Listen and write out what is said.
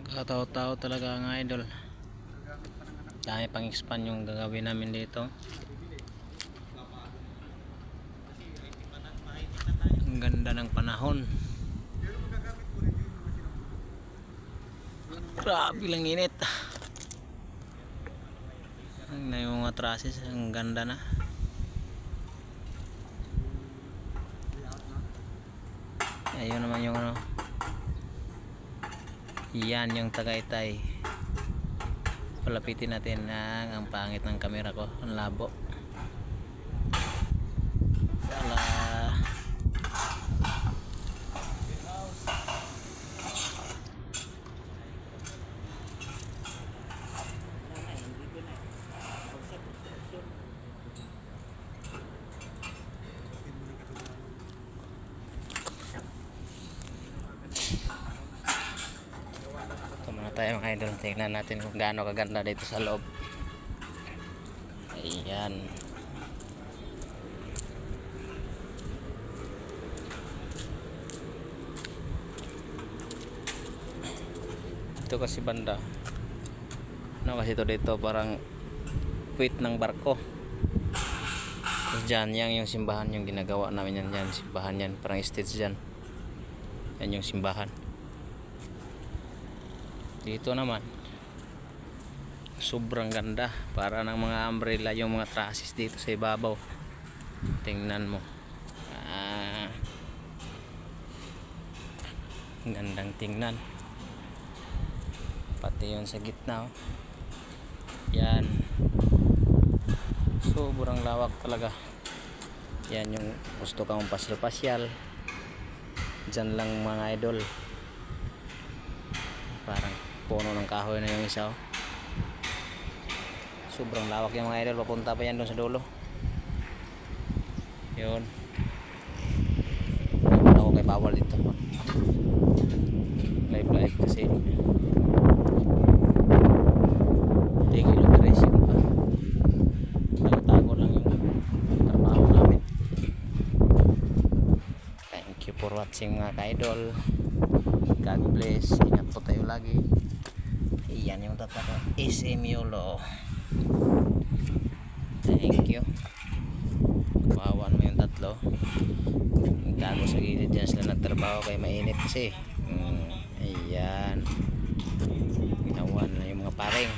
Katao-tao talaga ang idol. Dahil pang expand yung gagawin namin dito. Ang ganda ng panahon. Grabe lang init. Ang na yung mga trusses, ang ganda na. Ayun naman yung ano. Yan yung Tagaytay. Palapitin natin ang pangit ng camera ko, ang labo. Wala. Tayo mga idol, tingnan natin kung gaano kaganda dito sa loob. Ayan. Ito kasi banda, ano kasi ito dito, parang puwit ng barko. Tapos dyan, yan yung simbahan yung ginagawa namin, yan simbahan yan, parang stage dyan. Yan yung simbahan. Dito naman sobrang ganda, para ng mga umbrella yung mga trusses dito sa ibabaw. Tingnan mo, gandang tingnan. Pati yun sa gitna, oh. Yan, sobrang lawak talaga. Yan yung gusto kang pasyal-pasyal, dyan lang mga idol. Parang puno ng kahoy na yung isa, oh. Sobrang lawak yung mga idol, papunta pa yan doon sa dulo. Yun, ako kay bawal dito, live kasi tigil operation pa, tago lang yung trabaho namin. Thank you for watching mga ka-idol. God bless, ingat po tayo lagi. Iyan yung tatlo, SM YOLO. Thank you. Kawawa naman yung tatlo, nagtago sa gilid dyan sila nagtrabaho kaya mainit kasi. Ayan, ginawa na yung mga paring.